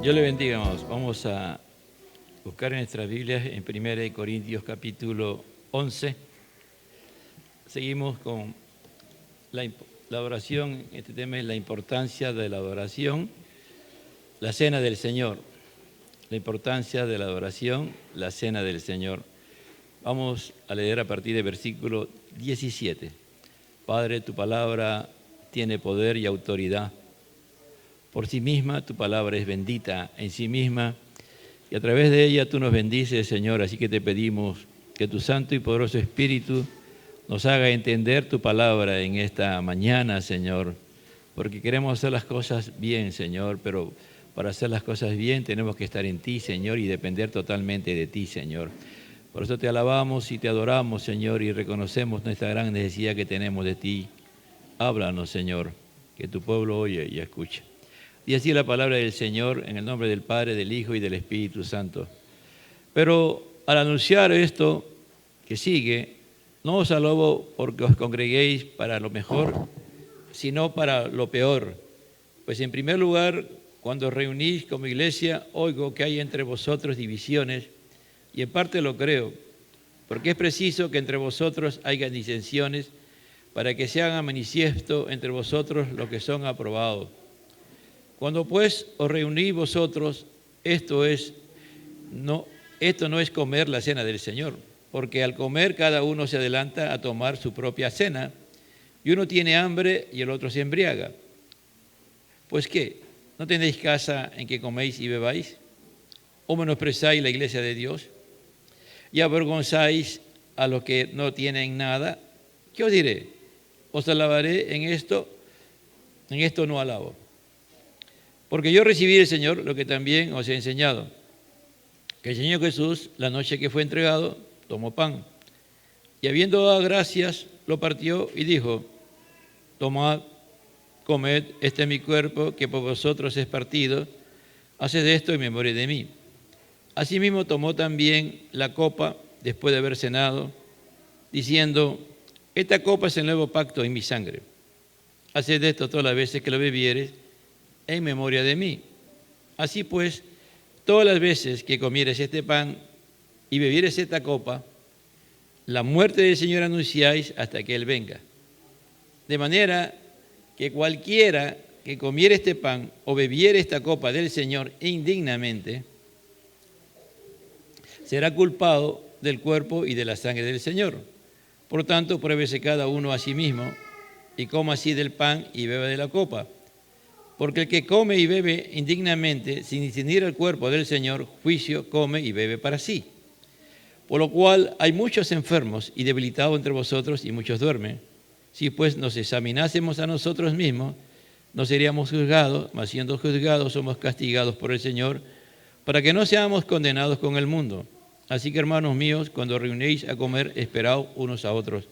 Dios le bendiga, amados. Vamos a buscar en nuestras Biblias en 1 Corintios capítulo 11. Seguimos con la oración. Este tema es la importancia de la adoración, la cena del Señor. La importancia de la adoración, la cena del Señor. Vamos a leer a partir del versículo 17. Padre, tu palabra tiene poder y autoridad. Por sí misma tu palabra es bendita en sí misma y a través de ella tú nos bendices, Señor. Así que te pedimos que tu santo y poderoso Espíritu nos haga entender tu palabra en esta mañana, Señor, porque queremos hacer las cosas bien, Señor, pero para hacer las cosas bien tenemos que estar en ti, Señor, y depender totalmente de ti, Señor. Por eso te alabamos y te adoramos, Señor, y reconocemos nuestra gran necesidad que tenemos de ti. Háblanos, Señor, que tu pueblo oye y escuche. Y así la palabra del Señor, en el nombre del Padre, del Hijo y del Espíritu Santo. Pero al anunciar esto que sigue, no os alobo porque os congreguéis para lo mejor, sino para lo peor. Pues en primer lugar, cuando os reunís como iglesia, oigo que hay entre vosotros divisiones, y en parte lo creo, porque es preciso que entre vosotros haya disensiones, para que se haga manifiesto entre vosotros los que son aprobados. Cuando pues os reunís vosotros, esto no es comer la cena del Señor, porque al comer cada uno se adelanta a tomar su propia cena, y uno tiene hambre y el otro se embriaga. Pues ¿qué? ¿No tenéis casa en que coméis y bebáis? ¿O menosprezáis la iglesia de Dios? ¿Y avergonzáis a los que no tienen nada? ¿Qué os diré? Os alabaré en esto no alabo. Porque yo recibí del Señor lo que también os he enseñado, que el Señor Jesús, la noche que fue entregado, tomó pan, y habiendo dado gracias, lo partió y dijo: tomad, comed, este es mi cuerpo, que por vosotros es partido, haced esto en memoria de mí. Asimismo tomó también la copa, después de haber cenado, diciendo: esta copa es el nuevo pacto en mi sangre. Haced esto todas las veces que lo bebiereis, en memoria de mí. Así pues, todas las veces que comieres este pan y bebieres esta copa, la muerte del Señor anunciáis hasta que Él venga. De manera que cualquiera que comiere este pan o bebiere esta copa del Señor indignamente, será culpado del cuerpo y de la sangre del Señor. Por tanto, pruébese cada uno a sí mismo y coma así del pan y beba de la copa. Porque el que come y bebe indignamente, sin discernir el cuerpo del Señor, juicio come y bebe para sí. Por lo cual hay muchos enfermos y debilitados entre vosotros y muchos duermen. Si pues nos examinásemos a nosotros mismos, no seríamos juzgados, mas siendo juzgados somos castigados por el Señor, para que no seamos condenados con el mundo. Así que, hermanos míos, cuando reunéis a comer, esperaos unos a otros.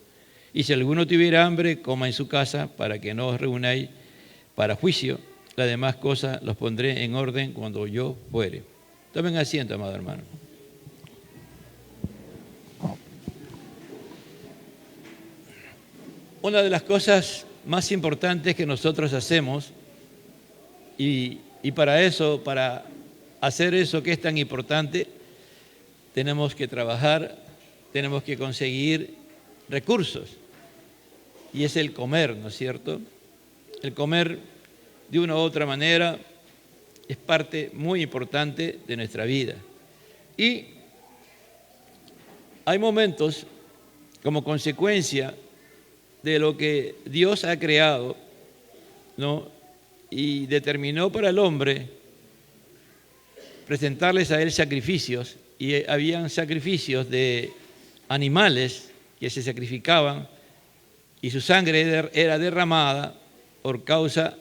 Y si alguno tuviera hambre, coma en su casa, para que no os reunáis para juicio. Las demás cosas los pondré en orden cuando yo fuere. Tomen asiento, amado hermano. Una de las cosas más importantes que nosotros hacemos, y para hacer eso que es tan importante, tenemos que trabajar, tenemos que conseguir recursos. Y es el comer, ¿no es cierto? El comer, de una u otra manera, es parte muy importante de nuestra vida. Y hay momentos, como consecuencia de lo que Dios ha creado, ¿no?, y determinó para el hombre presentarles a él sacrificios, y habían sacrificios de animales que se sacrificaban y su sangre era derramada por causa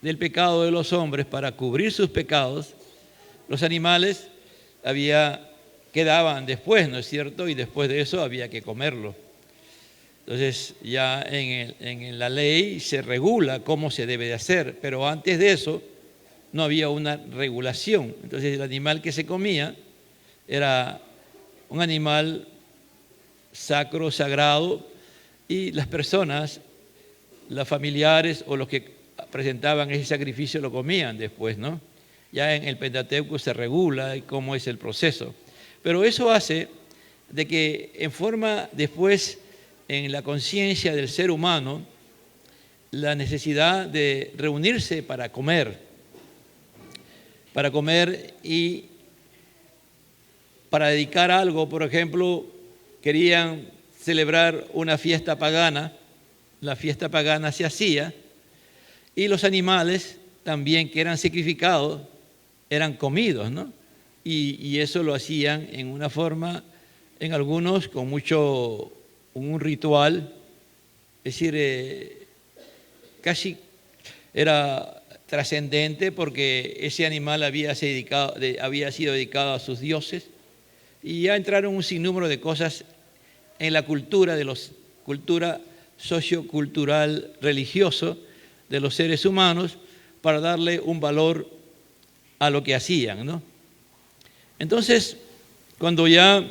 del pecado de los hombres para cubrir sus pecados. Los animales quedaban después, ¿no es cierto? Y después de eso había que comerlo. Entonces ya en la ley se regula cómo se debe de hacer, pero antes de eso no había una regulación. Entonces el animal que se comía era un animal sacro, sagrado, y las personas, los familiares o los que presentaban ese sacrificio lo comían después, ¿no? Ya en el Pentateuco se regula cómo es el proceso. Pero eso hace de que en forma después en la conciencia del ser humano la necesidad de reunirse para comer y para dedicar algo. Por ejemplo, querían celebrar una fiesta pagana, la fiesta pagana se hacía y los animales también que eran sacrificados eran comidos, ¿no? Y eso lo hacían en una forma, en algunos con un ritual, es decir, casi era trascendente porque ese animal había sido dedicado a sus dioses, y ya entraron un sinnúmero de cosas en la cultura cultura sociocultural religioso de los seres humanos para darle un valor a lo que hacían, ¿no? Entonces, cuando ya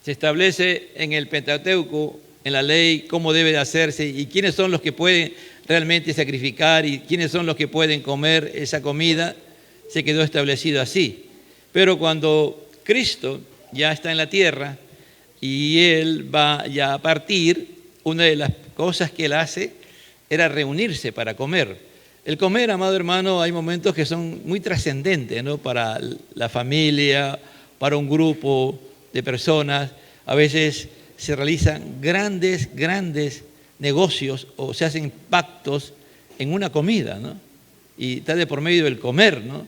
se establece en el Pentateuco, en la ley, cómo debe de hacerse y quiénes son los que pueden realmente sacrificar y quiénes son los que pueden comer esa comida, se quedó establecido así. Pero cuando Cristo ya está en la tierra y Él va ya a partir, una de las cosas que Él hace era reunirse para comer. El comer, amado hermano, hay momentos que son muy trascendentes, ¿no? Para la familia, para un grupo de personas. A veces se realizan grandes negocios o se hacen pactos en una comida, ¿no? Y está de por medio del comer, ¿no?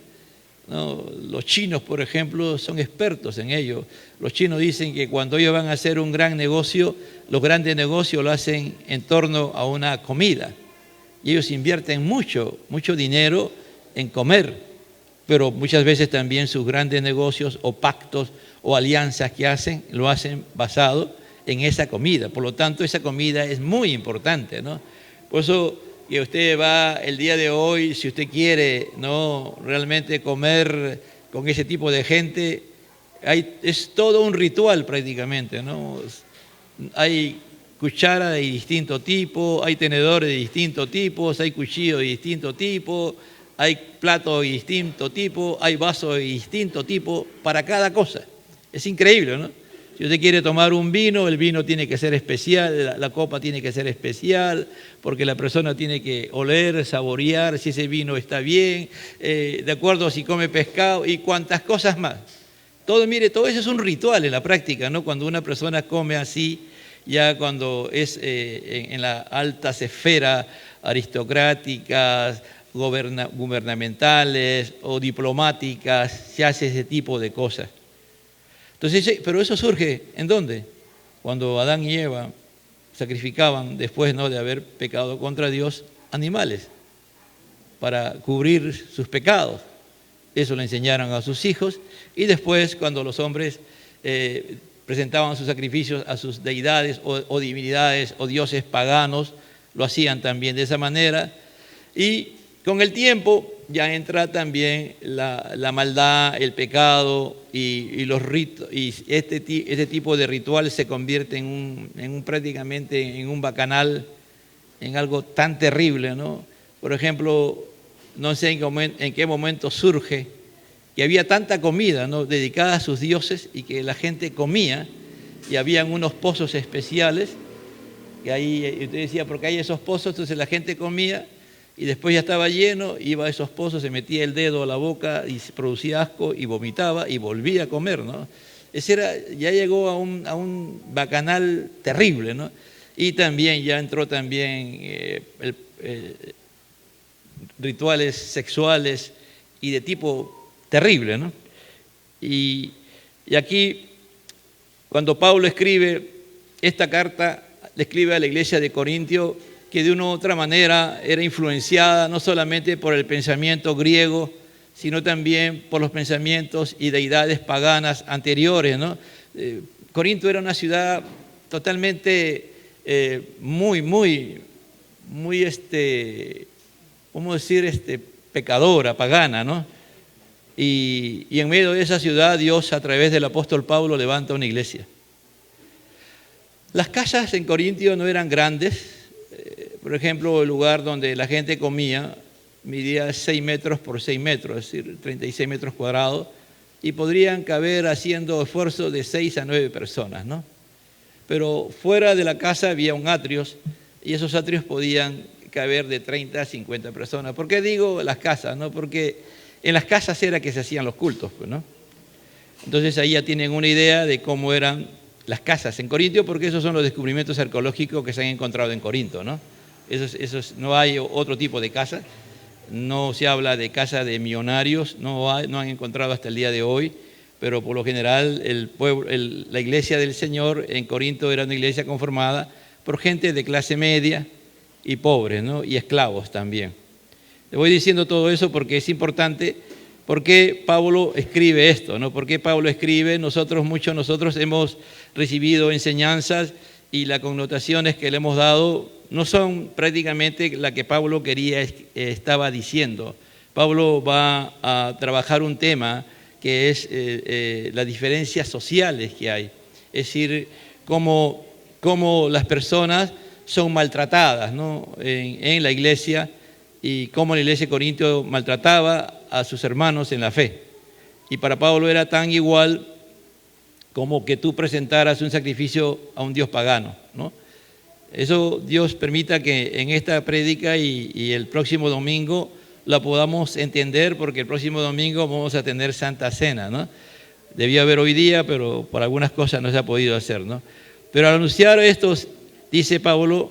Los chinos, por ejemplo, son expertos en ello. Los chinos dicen que cuando ellos van a hacer un gran negocio, los grandes negocios lo hacen en torno a una comida. Y ellos invierten mucho dinero en comer, pero muchas veces también sus grandes negocios o pactos o alianzas que hacen, lo hacen basado en esa comida. Por lo tanto, esa comida es muy importante, ¿no? Por eso que usted va el día de hoy, si usted quiere, ¿no?, realmente comer con ese tipo de gente, es todo un ritual prácticamente, ¿no? Hay cuchara de distinto tipo, hay tenedores de distintos tipos, hay cuchillos de distinto tipo, hay platos de distinto tipo, hay vasos de distinto tipo para cada cosa. Es increíble, ¿no? Si usted quiere tomar un vino, el vino tiene que ser especial, la copa tiene que ser especial, porque la persona tiene que oler, saborear si ese vino está bien, de acuerdo a si come pescado y cuantas cosas más. Todo eso es un ritual en la práctica, ¿no? Cuando una persona come así, ya cuando es en la altas esferas aristocráticas, gubernamentales o diplomáticas, se hace ese tipo de cosas. Entonces, pero eso surge, ¿en dónde? Cuando Adán y Eva sacrificaban, después, ¿no?, de haber pecado contra Dios, animales para cubrir sus pecados. Eso le enseñaron a sus hijos, y después, cuando los hombres presentaban sus sacrificios a sus deidades o divinidades o dioses paganos, lo hacían también de esa manera. Y con el tiempo ya entra también la maldad, el pecado y los ritos, y este tipo de ritual se convierte prácticamente en un bacanal, en algo tan terrible, ¿no? Por ejemplo, no sé en qué momento surge que había tanta comida, ¿no?, dedicada a sus dioses, y que la gente comía, y habían unos pozos especiales, que ahí, usted decía, porque hay esos pozos, entonces la gente comía, y después ya estaba lleno, iba a esos pozos, se metía el dedo a la boca y se producía asco y vomitaba y volvía a comer, ¿no? Ya llegó a un bacanal terrible, ¿no? Y también ya entró también rituales sexuales y de tipo terrible, ¿no? Y aquí, cuando Pablo escribe esta carta, le escribe a la iglesia de Corintio, que de una u otra manera era influenciada no solamente por el pensamiento griego, sino también por los pensamientos y deidades paganas anteriores, ¿no? Corinto era una ciudad totalmente muy, ¿cómo decir?, pecadora, pagana, ¿no? Y en medio de esa ciudad, Dios, a través del apóstol Pablo, levanta una iglesia. Las casas en Corintio no eran grandes. Por ejemplo, el lugar donde la gente comía medía 6 metros por 6 metros, es decir, 36 metros cuadrados, y podrían caber haciendo esfuerzo de 6 a 9 personas, ¿no? Pero fuera de la casa había un atrio, y esos atrios podían caber de 30 a 50 personas. ¿Por qué digo las casas, no? Porque en las casas era que se hacían los cultos, pues, ¿no? Entonces ahí ya tienen una idea de cómo eran las casas en Corinto, porque esos son los descubrimientos arqueológicos que se han encontrado en Corinto, ¿no? No hay otro tipo de casa, no se habla de casa de millonarios, no han encontrado hasta el día de hoy, pero por lo general la iglesia del Señor en Corinto era una iglesia conformada por gente de clase media y pobres, ¿no? Y esclavos también. Le voy diciendo todo eso porque es importante. ¿Por qué Pablo escribe esto, no? ¿Por qué Pablo escribe? Muchos de nosotros hemos recibido enseñanzas y las connotaciones que le hemos dado no son prácticamente la que Pablo estaba diciendo. Pablo va a trabajar un tema que es las diferencias sociales que hay. Es decir, cómo las personas son maltratadas, ¿no? en la iglesia, y cómo la iglesia de Corinto maltrataba a sus hermanos en la fe. Y para Pablo era tan igual como que tú presentaras un sacrificio a un Dios pagano, ¿no? Eso Dios permita que en esta prédica y el próximo domingo la podamos entender, porque el próximo domingo vamos a tener Santa Cena, ¿no? Debía haber hoy día, pero por algunas cosas no se ha podido hacer, ¿no? Pero al anunciar esto, dice Pablo,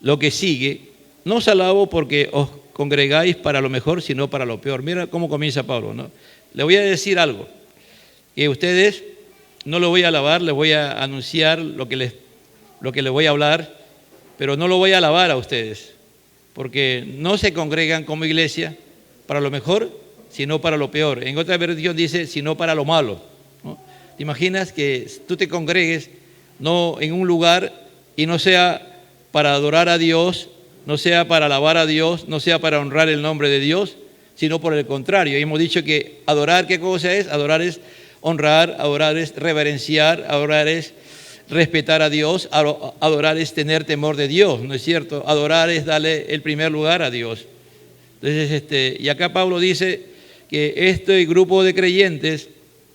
lo que sigue: no os alabo porque os congregáis para lo mejor, sino para lo peor. Mira cómo comienza Pablo, ¿no? Le voy a decir algo, que ustedes no lo voy a alabar, les voy a anunciar lo que les voy a hablar, pero no lo voy a alabar a ustedes, porque no se congregan como iglesia para lo mejor, sino para lo peor. En otra versión dice, sino para lo malo, ¿no? ¿Te imaginas que tú te congregues no en un lugar y no sea para adorar a Dios, no sea para alabar a Dios, no sea para honrar el nombre de Dios, sino por el contrario? Y hemos dicho que adorar, ¿qué cosa es? Adorar es honrar, adorar es reverenciar, adorar es respetar a Dios, adorar es tener temor de Dios, ¿no es cierto? Adorar es darle el primer lugar a Dios. Entonces, y acá Pablo dice que este grupo de creyentes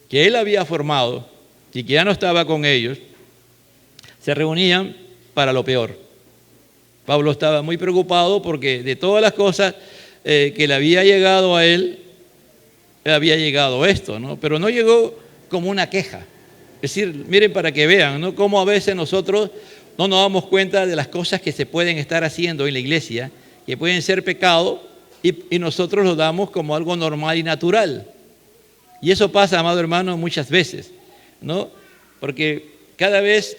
que él había formado y que ya no estaba con ellos, se reunían para lo peor. Pablo estaba muy preocupado porque de todas las cosas que le había llegado a él, había llegado esto, ¿no? Pero no llegó como una queja. Es decir, miren para que vean, ¿no? Cómo a veces nosotros no nos damos cuenta de las cosas que se pueden estar haciendo en la iglesia, que pueden ser pecado, y nosotros lo damos como algo normal y natural. Y eso pasa, amado hermano, muchas veces, ¿no? Porque cada vez,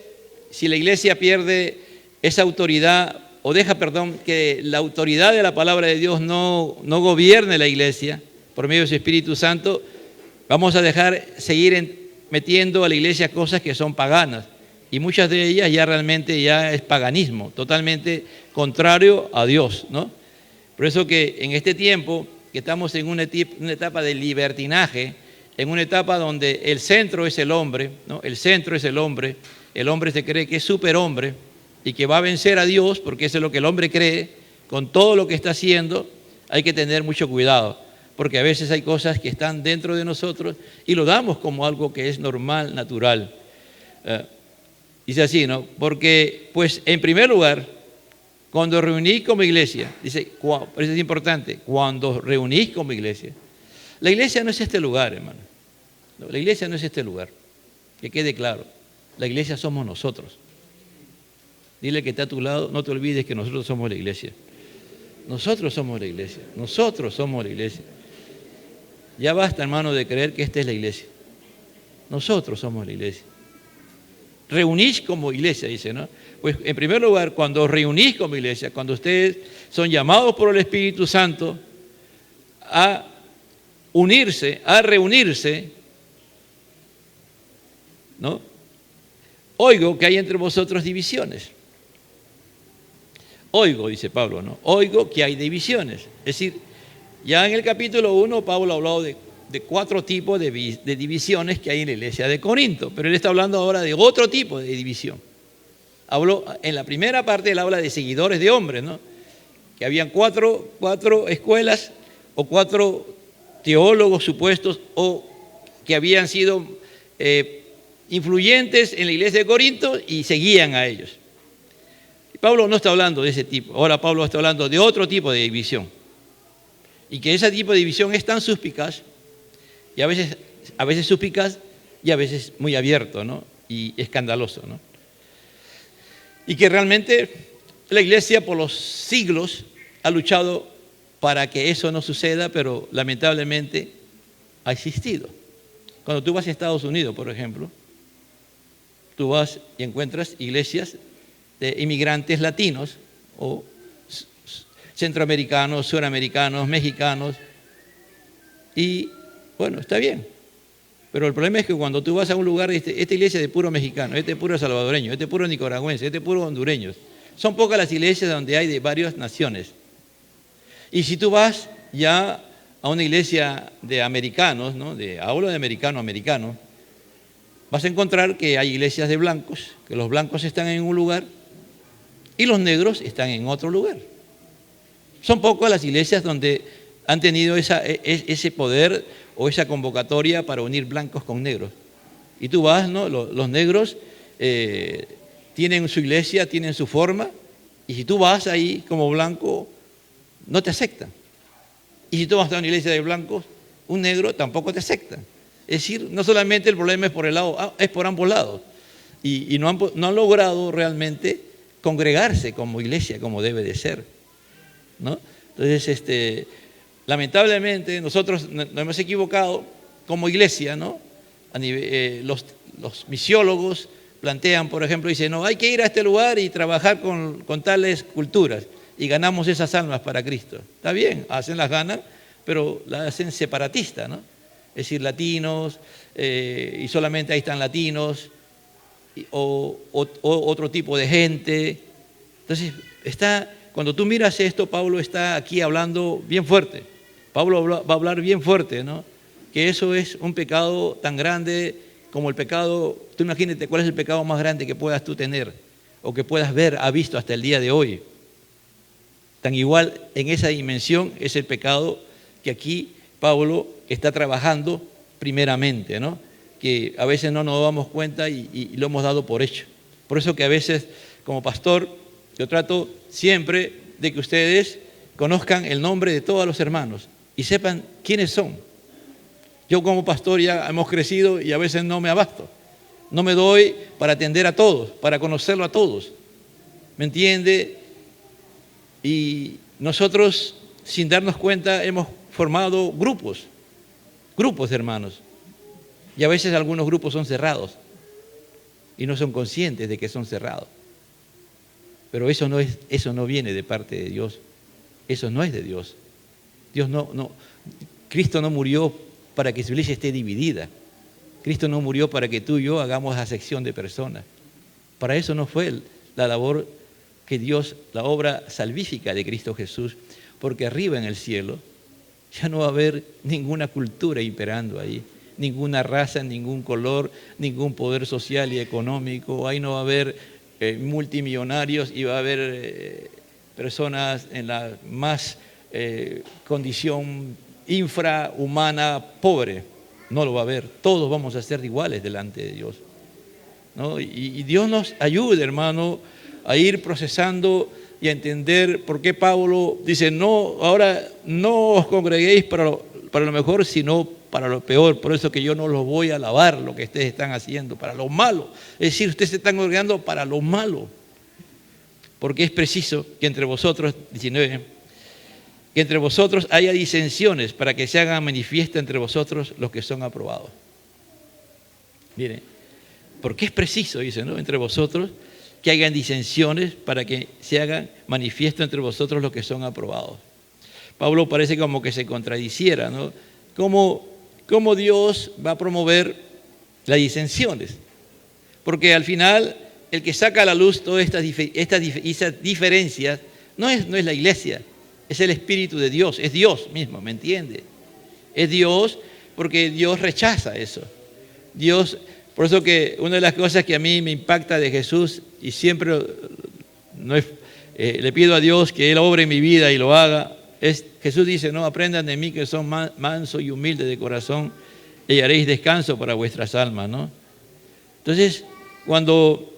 si la iglesia pierde esa autoridad, o deja, que la autoridad de la palabra de Dios no gobierne la iglesia por medio de su Espíritu Santo, vamos a seguir metiendo a la iglesia cosas que son paganas. Y muchas de ellas ya realmente ya es paganismo, totalmente contrario a Dios, ¿no? Por eso que en este tiempo, que estamos en una etapa de libertinaje, en una etapa donde el centro es el hombre, ¿no? El centro es el hombre se cree que es superhombre y que va a vencer a Dios, porque eso es lo que el hombre cree. Con todo lo que está haciendo hay que tener mucho cuidado, porque a veces hay cosas que están dentro de nosotros y lo damos como algo que es normal, natural. Dice así, ¿no? Porque, pues, en primer lugar, cuando reunís como iglesia, dice, por eso es importante, cuando reunís como iglesia. La iglesia no es este lugar, hermano. No, la iglesia no es este lugar, que quede claro. La iglesia somos nosotros. Dile que está a tu lado, no te olvides que nosotros somos la iglesia. Nosotros somos la iglesia. Nosotros somos la iglesia. Ya basta, hermano, de creer que esta es la iglesia. Nosotros somos la iglesia. Reunís como iglesia, dice, ¿no? Pues en primer lugar, cuando os reunís como iglesia, cuando ustedes son llamados por el Espíritu Santo a unirse, a reunirse, ¿no? Oigo que hay entre vosotros divisiones. Oigo, dice Pablo, ¿no? Oigo que hay divisiones. Es decir, ya en el capítulo 1 Pablo ha hablado de 4 tipos de divisiones que hay en la iglesia de Corinto, pero él está hablando ahora de otro tipo de división. En la primera parte él habla de seguidores de hombres, ¿no? que habían cuatro escuelas o 4 teólogos supuestos o que habían sido influyentes en la iglesia de Corinto y seguían a ellos. Pablo no está hablando de ese tipo, ahora Pablo está hablando de otro tipo de división. Y que ese tipo de división es tan suspicaz, y a veces suspicaz y a veces muy abierto, ¿no? Y escandaloso, ¿no? Y que realmente la iglesia por los siglos ha luchado para que eso no suceda, pero lamentablemente ha existido. Cuando tú vas a Estados Unidos, por ejemplo, tú vas y encuentras iglesias de inmigrantes latinos o centroamericanos, suramericanos, mexicanos, y bueno, está bien. Pero el problema es que cuando tú vas a un lugar, esta iglesia es de puro mexicano, este es puro salvadoreño, este es puro nicaragüense, este es puro hondureño. Son pocas las iglesias donde hay de varias naciones. Y si tú vas ya a una iglesia de americanos, ¿no? Hablo de americano, vas a encontrar que hay iglesias de blancos, que los blancos están en un lugar y los negros están en otro lugar. Son pocas las iglesias donde han tenido ese poder o esa convocatoria para unir blancos con negros. Y tú vas, ¿no? Los negros tienen su iglesia, tienen su forma, y si tú vas ahí como blanco, no te aceptan. Y si tú vas a una iglesia de blancos, un negro tampoco te acepta. Es decir, no solamente el problema es por el lado, es por ambos lados. Y no han logrado realmente congregarse como iglesia, como debe de ser, ¿no? Entonces, lamentablemente nosotros nos hemos equivocado como iglesia, ¿no? Los misiólogos plantean, por ejemplo, dicen, no, hay que ir a este lugar y trabajar con tales culturas y ganamos esas almas para Cristo. Está bien, hacen las ganas, pero las hacen separatistas, ¿no? Es decir, latinos, y solamente ahí están latinos, o otro tipo de gente. Entonces, cuando tú miras esto, Pablo está aquí hablando bien fuerte. Pablo va a hablar bien fuerte, ¿no? Que eso es un pecado tan grande como el pecado. Tú imagínate cuál es el pecado más grande que puedas tú tener o que puedas ha visto hasta el día de hoy. Tan igual en esa dimensión es el pecado que aquí Pablo está trabajando primeramente, ¿no? Que a veces no nos damos cuenta y lo hemos dado por hecho. Por eso que a veces como pastor yo trato siempre de que ustedes conozcan el nombre de todos los hermanos y sepan quiénes son. Yo como pastor ya hemos crecido y a veces no me abasto. No me doy para atender a todos, para conocerlo a todos. ¿Me entiende? Y nosotros, sin darnos cuenta, hemos formado grupos de hermanos. Y a veces algunos grupos son cerrados y no son conscientes de que son cerrados. Pero eso no viene de parte de Dios. Eso no es de Dios. Cristo no murió para que su iglesia esté dividida. Cristo no murió para que tú y yo hagamos acepción de personas. Para eso no fue la labor que Dios, la obra salvífica de Cristo Jesús, porque arriba en el cielo ya no va a haber ninguna cultura imperando ahí, ninguna raza, ningún color, ningún poder social y económico. Ahí no va a haber multimillonarios y va a haber personas en la más condición infrahumana, pobre. No lo va a haber. Todos vamos a ser iguales delante de Dios, ¿no? Y Dios nos ayude, hermano, a ir procesando y a entender por qué Pablo dice, no, ahora no os congreguéis para lo mejor, sino para lo peor. Por eso que yo no los voy a alabar lo que ustedes están haciendo, para lo malo. Es decir, ustedes se están congregando para lo malo. Porque es preciso que entre vosotros, 19, que entre vosotros haya disensiones para que se hagan manifiesta entre vosotros los que son aprobados. Miren, porque es preciso, dice, ¿no? Entre vosotros que hagan disensiones para que se hagan manifiesto entre vosotros los que son aprobados. Pablo parece como que se contradiciera, ¿no? ¿Cómo Dios va a promover las disensiones? Porque al final el que saca a la luz todas estas diferencias no es la iglesia, es el Espíritu de Dios, es Dios mismo, ¿me entiende? Es Dios, porque Dios rechaza eso. Dios, por eso que una de las cosas que a mí me impacta de Jesús, y siempre le pido a Dios que Él obre en mi vida y lo haga. Jesús dice, no, aprendan de mí que son manso y humilde de corazón y haréis descanso para vuestras almas, ¿no? Entonces, cuando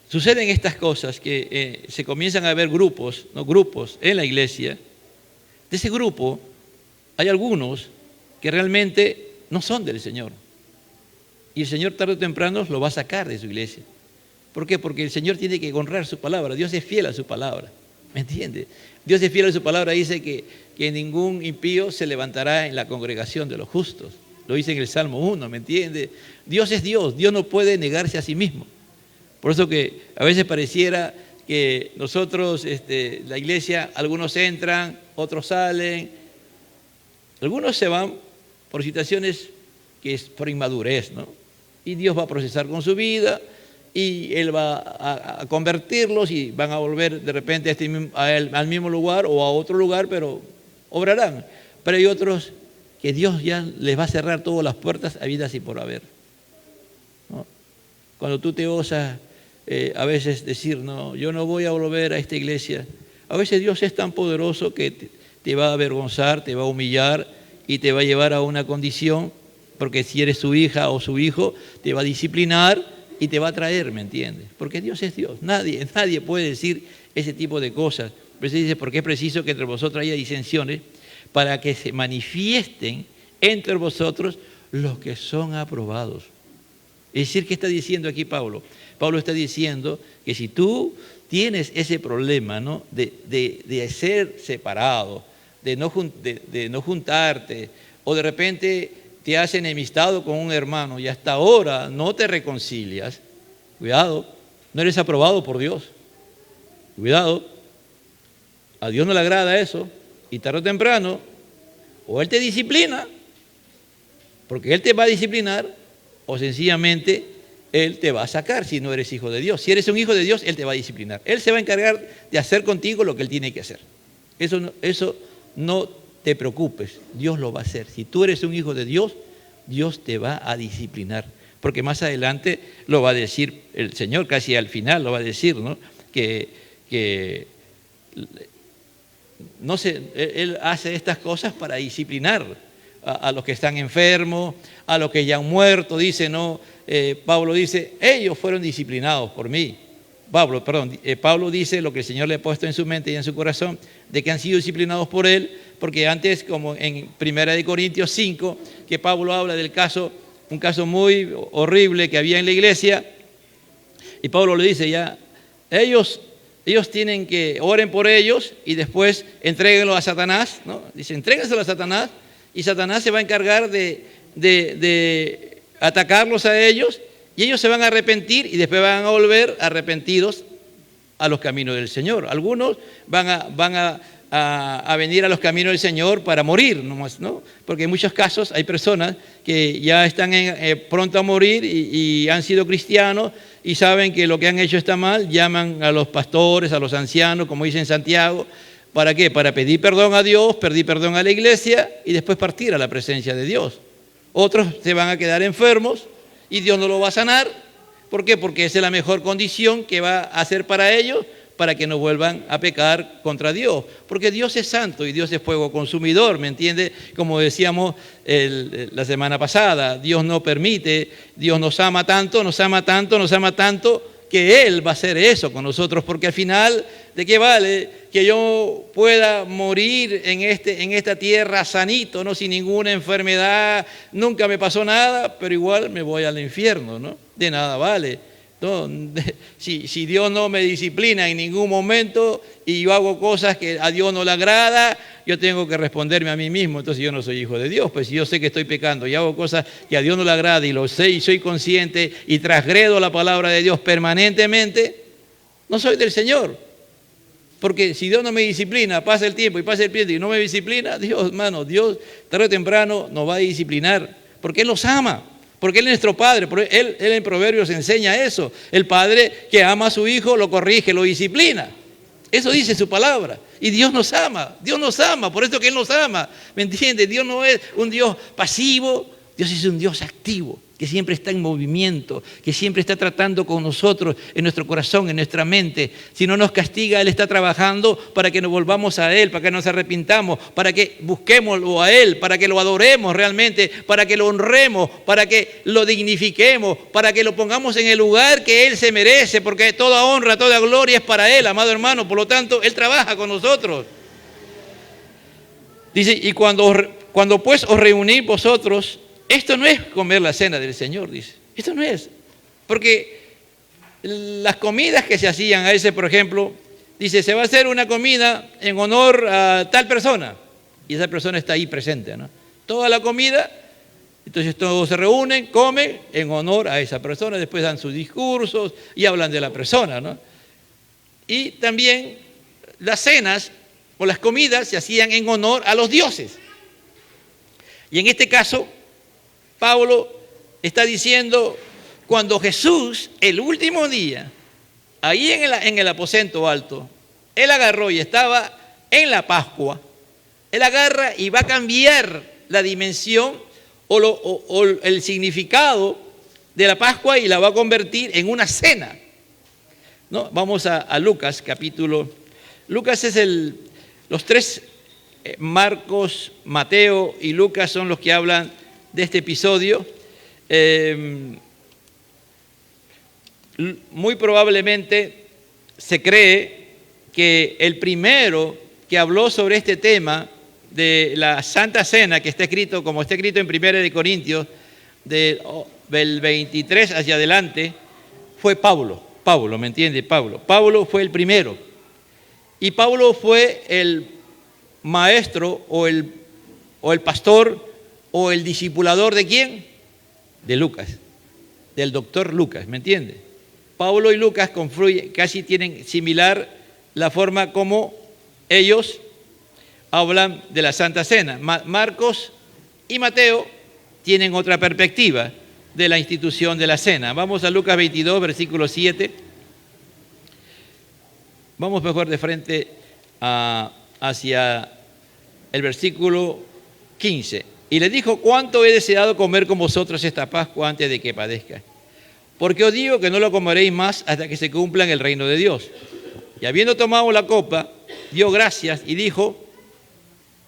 suceden estas cosas, que se comienzan a ver grupos, ¿no? Grupos en la iglesia, de ese grupo hay algunos que realmente no son del Señor. Y el Señor tarde o temprano lo va a sacar de su iglesia. ¿Por qué? Porque el Señor tiene que honrar su palabra. Dios es fiel a su palabra. ¿Me entiende? Dios es fiel a su palabra. Dice que ningún impío se levantará en la congregación de los justos. Lo dice en el Salmo 1, ¿me entiende? Dios es Dios. Dios no puede negarse a sí mismo. Por eso que a veces pareciera que nosotros, la iglesia, algunos entran, otros salen. Algunos se van por situaciones que es por inmadurez, ¿no? Y Dios va a procesar con su vida y Él va a convertirlos y van a volver de repente al mismo lugar o a otro lugar, pero obrarán. Pero hay otros que Dios ya les va a cerrar todas las puertas habidas y por haber, ¿no? Cuando tú te osas a veces decir, no, yo no voy a volver a esta iglesia, a veces Dios es tan poderoso que te va a avergonzar, te va a humillar y te va a llevar a una condición, porque si eres su hija o su hijo, te va a disciplinar y te va a traer, ¿me entiendes? Porque Dios es Dios. Nadie puede decir ese tipo de cosas. Pero se dice, porque es preciso que entre vosotros haya disensiones para que se manifiesten entre vosotros los que son aprobados. Es decir, ¿qué está diciendo aquí Pablo? Pablo está diciendo que si tú tienes ese problema, ¿no? de ser separado, de no juntarte, o de repente te has enemistado con un hermano y hasta ahora no te reconcilias, cuidado, no eres aprobado por Dios. Cuidado, a Dios no le agrada eso, y tarde o temprano, o Él te disciplina, porque Él te va a disciplinar, o sencillamente Él te va a sacar si no eres hijo de Dios. Si eres un hijo de Dios, Él te va a disciplinar. Él se va a encargar de hacer contigo lo que Él tiene que hacer. Eso no te preocupes, Dios lo va a hacer. Si tú eres un hijo de Dios, Dios te va a disciplinar. Porque más adelante lo va a decir el Señor, casi al final lo va a decir, ¿no? Que no sé, Él hace estas cosas para disciplinar a los que están enfermos, a los que ya han muerto. Dice, ¿no? Pablo dice, ellos fueron disciplinados por mí. Pablo dice lo que el Señor le ha puesto en su mente y en su corazón, de que han sido disciplinados por Él, porque antes, como en 1 Corintios 5, que Pablo habla del caso, un caso muy horrible que había en la iglesia, y Pablo le dice ya, ellos tienen que, oren por ellos y después entréguenlo a Satanás, ¿no? Dice, entréguenselo a Satanás y Satanás se va a encargar de atacarlos a ellos, y ellos se van a arrepentir y después van a volver arrepentidos a los caminos del Señor. Algunos van a venir a los caminos del Señor para morir, ¿no? Porque en muchos casos hay personas que ya están pronto a morir y han sido cristianos y saben que lo que han hecho está mal, llaman a los pastores, a los ancianos, como dice en Santiago. ¿Para qué? Para pedir perdón a Dios, pedir perdón a la iglesia y después partir a la presencia de Dios. Otros se van a quedar enfermos y Dios no lo va a sanar. ¿Por qué? Porque esa es la mejor condición que va a hacer para ellos, para que no vuelvan a pecar contra Dios. Porque Dios es santo y Dios es fuego consumidor, ¿me entiende? Como decíamos la semana pasada, Dios no permite, Dios nos ama tanto, que Él va a hacer eso con nosotros, porque al final, ¿de qué vale que yo pueda morir en esta tierra sanito, ¿no? Sin ninguna enfermedad, nunca me pasó nada, pero igual me voy al infierno, ¿no? De nada vale. No, si Dios no me disciplina en ningún momento y yo hago cosas que a Dios no le agrada, yo tengo que responderme a mí mismo. Entonces yo no soy hijo de Dios. Pues si yo sé que estoy pecando y hago cosas que a Dios no le agrada y lo sé y soy consciente y transgredo la palabra de Dios permanentemente, no soy del Señor. Porque si Dios no me disciplina, pasa el tiempo y no me disciplina, Dios, hermano, Dios tarde o temprano nos va a disciplinar porque Él nos ama. Porque Él es nuestro Padre, Él en Proverbios enseña eso. El Padre que ama a su Hijo lo corrige, lo disciplina. Eso dice su palabra. Y Dios nos ama, por eso que Él nos ama. ¿Me entiende? Dios no es un Dios pasivo, Dios es un Dios activo, que siempre está en movimiento, que siempre está tratando con nosotros en nuestro corazón, en nuestra mente. Si no nos castiga, Él está trabajando para que nos volvamos a Él, para que nos arrepintamos, para que busquémoslo a Él, para que lo adoremos realmente, para que lo honremos, para que lo dignifiquemos, para que lo pongamos en el lugar que Él se merece, porque toda honra, toda gloria es para Él, amado hermano. Por lo tanto, Él trabaja con nosotros. Dice, y cuando pues os reunís vosotros, esto no es comer la cena del Señor, dice. Esto no es. Porque las comidas que se hacían a ese, por ejemplo, dice, se va a hacer una comida en honor a tal persona. Y esa persona está ahí presente, ¿no? Toda la comida, entonces todos se reúnen, comen en honor a esa persona, después dan sus discursos y hablan de la persona, ¿no? Y también las cenas o las comidas se hacían en honor a los dioses. Y en este caso, Pablo está diciendo, cuando Jesús, el último día, ahí en el aposento alto, Él agarró y estaba en la Pascua, Él agarra y va a cambiar la dimensión o el significado de la Pascua y la va a convertir en una cena. ¿No? Vamos a Lucas, capítulo. Lucas es los tres, Marcos, Mateo y Lucas son los que hablan de este episodio. Muy probablemente se cree que el primero que habló sobre este tema de la Santa Cena, que está escrito, como está escrito en 1 Corintios, del 23 hacia adelante, fue Pablo. Pablo, ¿me entiende? Pablo fue el primero. Y Pablo fue el maestro o el pastor o el discipulador ¿de quién? De Lucas, del doctor Lucas, ¿me entiende? Pablo y Lucas confluyen, casi tienen similar la forma como ellos hablan de la Santa Cena. Marcos y Mateo tienen otra perspectiva de la institución de la cena. Vamos a Lucas 22, versículo 7. Vamos mejor de frente hacia el versículo 15. Y le dijo, ¿cuánto he deseado comer con vosotros esta Pascua antes de que padezca? Porque os digo que no lo comeréis más hasta que se cumpla en el reino de Dios. Y habiendo tomado la copa, dio gracias y dijo,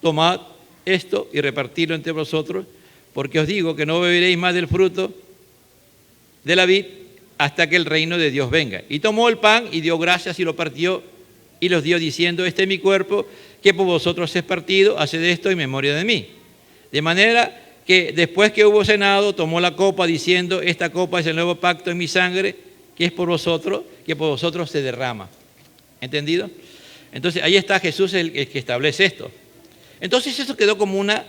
tomad esto y repartidlo entre vosotros, porque os digo que no beberéis más del fruto de la vid hasta que el reino de Dios venga. Y tomó el pan y dio gracias y lo partió y los dio diciendo, este es mi cuerpo que por vosotros es partido, haced esto en memoria de mí. De manera que después que hubo cenado, tomó la copa diciendo, esta copa es el nuevo pacto en mi sangre, que es por vosotros, que por vosotros se derrama. ¿Entendido? Entonces ahí está Jesús el que establece esto. Entonces eso quedó como una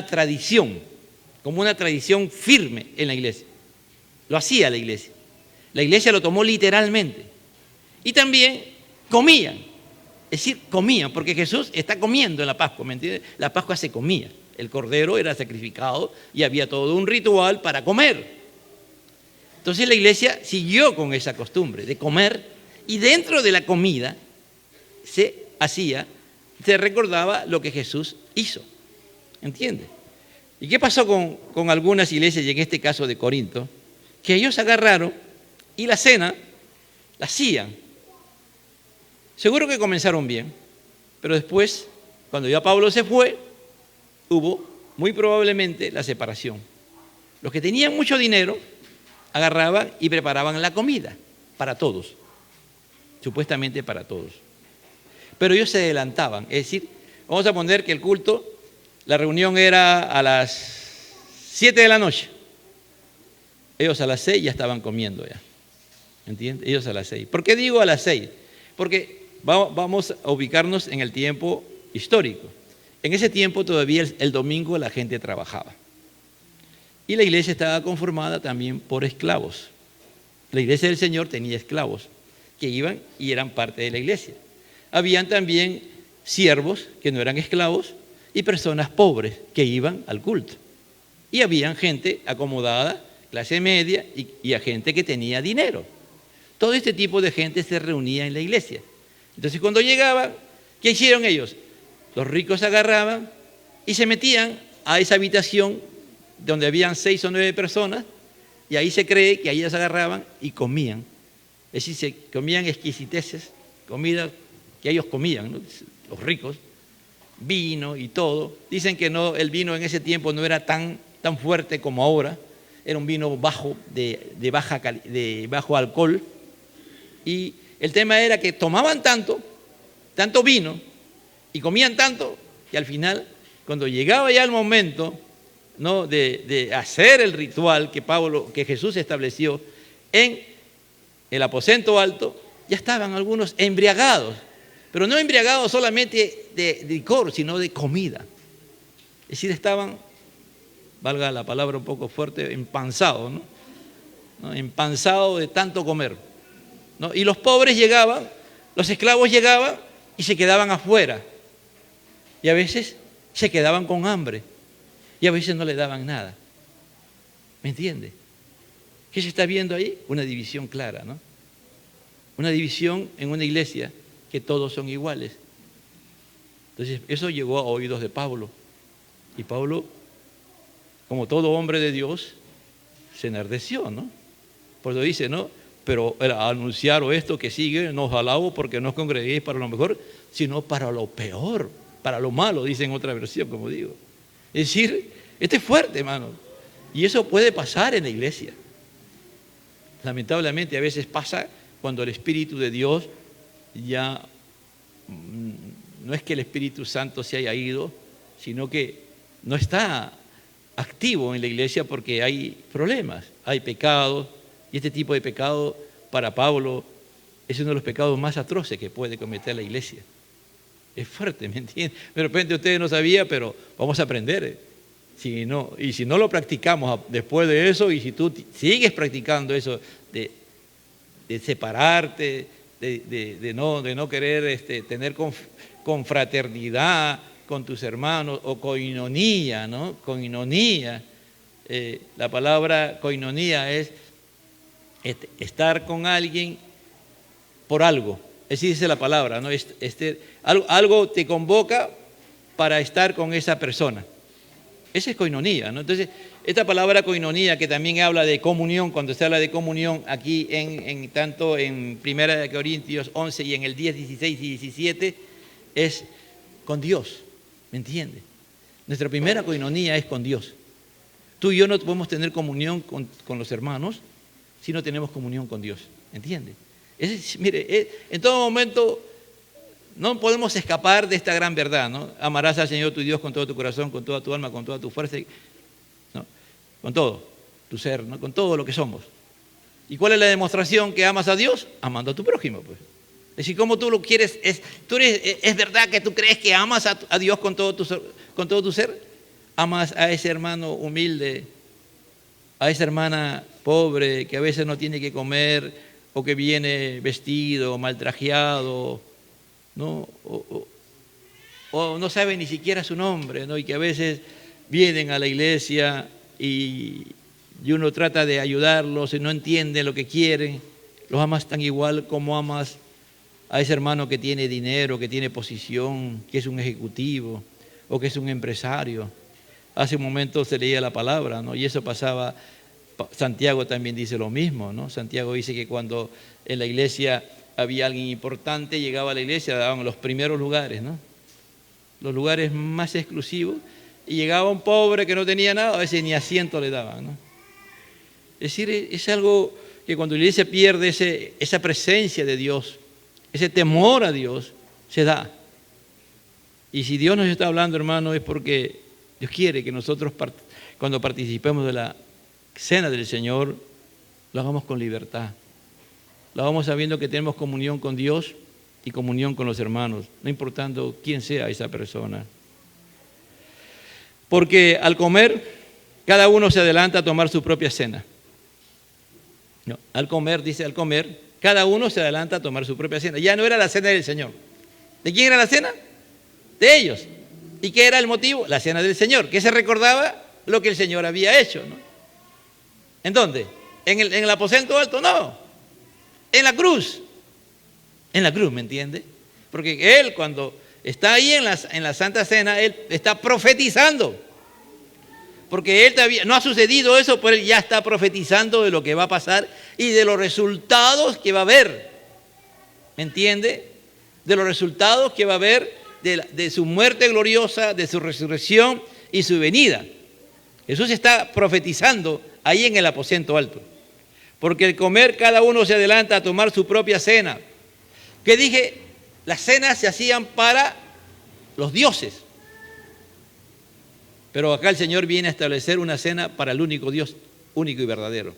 tradición firme en la iglesia. Lo hacía la iglesia. La iglesia lo tomó literalmente. Y también comían. Es decir, comían, porque Jesús está comiendo en la Pascua, ¿me entiendes? La Pascua se comía. El cordero era sacrificado y había todo un ritual para comer. Entonces la iglesia siguió con esa costumbre de comer y dentro de la comida se recordaba lo que Jesús hizo. ¿Entiendes? ¿Y qué pasó con algunas iglesias, y en este caso de Corinto? Que ellos agarraron y la cena la hacían. Seguro que comenzaron bien, pero después, cuando ya Pablo se fue, hubo muy probablemente la separación. Los que tenían mucho dinero agarraban y preparaban la comida para todos, supuestamente para todos. Pero ellos se adelantaban, es decir, vamos a poner que el culto, la reunión era a las 7 de la noche. Ellos a las 6 ya estaban comiendo ya. ¿Entiendes? Ellos a las 6. ¿Por qué digo a las 6? Porque vamos a ubicarnos en el tiempo histórico. En ese tiempo todavía el domingo la gente trabajaba. Y la iglesia estaba conformada también por esclavos. La iglesia del Señor tenía esclavos que iban y eran parte de la iglesia. Habían también siervos que no eran esclavos y personas pobres que iban al culto. Y habían gente acomodada, clase media y a gente que tenía dinero. Todo este tipo de gente se reunía en la iglesia. Entonces cuando llegaban, ¿qué hicieron ellos? Los ricos agarraban y se metían a esa habitación donde habían 6 o 9 personas, y ahí se cree que ahí ellas agarraban y comían. Es decir, se comían exquisiteces, comida que ellos comían, ¿no? Los ricos, vino y todo. Dicen que no, el vino en ese tiempo no era tan fuerte como ahora, era un vino bajo, de bajo alcohol, y el tema era que tomaban tanto vino y comían tanto, que al final, cuando llegaba ya el momento, ¿no?, de hacer el ritual que Jesús estableció en el aposento alto, ya estaban algunos embriagados, pero no embriagados solamente de licor, sino de comida. Es decir, estaban, valga la palabra un poco fuerte, empanzados, ¿no? Empanzados de tanto comer, ¿no? Y los pobres llegaban, los esclavos llegaban y se quedaban afuera. Y a veces se quedaban con hambre. Y a veces no le daban nada. ¿Me entiende? ¿Qué se está viendo ahí? Una división clara, ¿no? Una división en una iglesia que todos son iguales. Entonces, eso llegó a oídos de Pablo. Y Pablo, como todo hombre de Dios, se enardeció, ¿no? Por eso dice, ¿no? Pero anunciaros esto que sigue, no os alabo porque no os congreguéis para lo mejor, sino para lo peor, para lo malo, dice en otra versión, como digo. Es decir, este es fuerte, hermano. Y eso puede pasar en la iglesia. Lamentablemente a veces pasa cuando el Espíritu de Dios ya, no es que el Espíritu Santo se haya ido, sino que no está activo en la iglesia porque hay problemas, hay pecados, y este tipo de pecado para Pablo es uno de los pecados más atroces que puede cometer la iglesia. Es fuerte, ¿me entienden? De repente ustedes no sabían, pero vamos a aprender. Si no lo practicamos después de eso, y si tú sigues practicando eso de separarte, de no querer tener confraternidad con tus hermanos, o coinonía, ¿no? Coinonía. La palabra coinonía es estar con alguien por algo. Así dice la palabra, ¿no? Algo te convoca para estar con esa persona. Esa es coinonía, ¿no? Entonces, esta palabra coinonía, que también habla de comunión, cuando se habla de comunión aquí tanto en 1 Corintios 11 y en el 10, 16 y 17, es con Dios, ¿me entiendes? Nuestra primera coinonía es con Dios. Tú y yo no podemos tener comunión con los hermanos si no tenemos comunión con Dios, ¿me entiendes? Mire, en todo momento no podemos escapar de esta gran verdad, ¿no? Amarás al Señor tu Dios con todo tu corazón, con toda tu alma, con toda tu fuerza, ¿no? Con todo tu ser, ¿no? Con todo lo que somos. ¿Y cuál es la demostración que amas a Dios? Amando a tu prójimo, pues. Es decir, ¿cómo tú lo quieres? ¿Es verdad que tú crees que amas a Dios con todo tu ser? ¿Amas a ese hermano humilde, a esa hermana pobre que a veces no tiene que comer, o que viene vestido, mal trajeado, ¿no? O no sabe ni siquiera su nombre, ¿no? Y que a veces vienen a la iglesia y uno trata de ayudarlos y no entiende lo que quieren? Los amas tan igual como amas a ese hermano que tiene dinero, que tiene posición, que es un ejecutivo o que es un empresario. Hace un momento se leía la palabra, ¿no? Y eso pasaba. Santiago también dice lo mismo, ¿no? Santiago dice que cuando en la iglesia había alguien importante, llegaba a la iglesia, daban los primeros lugares, ¿no? Los lugares más exclusivos, y llegaba un pobre que no tenía nada, a veces ni asiento le daban, ¿no? Es decir, es algo que cuando la iglesia pierde esa presencia de Dios, ese temor a Dios, se da. Y si Dios nos está hablando, hermano, es porque Dios quiere que nosotros, cuando participemos de la cena del Señor, lo hagamos con libertad. Lo hagamos sabiendo que tenemos comunión con Dios y comunión con los hermanos, no importando quién sea esa persona. Porque al comer, cada uno se adelanta a tomar su propia cena. No, al comer, cada uno se adelanta a tomar su propia cena. Ya no era la cena del Señor. ¿De quién era la cena? De ellos. ¿Y qué era el motivo? La cena del Señor, que se recordaba lo que el Señor había hecho, ¿no? ¿En dónde? ¿En el aposento alto? No. En la cruz. En la cruz, ¿me entiende? Porque Él, cuando está ahí en la Santa Cena, Él está profetizando. Porque él todavía no ha sucedido eso, pero él ya está profetizando de lo que va a pasar y de los resultados que va a haber. ¿Me entiende? De los resultados que va a haber de su muerte gloriosa, de su resurrección y su venida. Jesús está profetizando ahí en el aposento alto. Porque al comer cada uno se adelanta a tomar su propia cena. Que dije, las cenas se hacían para los dioses. Pero acá el Señor viene a establecer una cena para el único Dios, único y verdadero.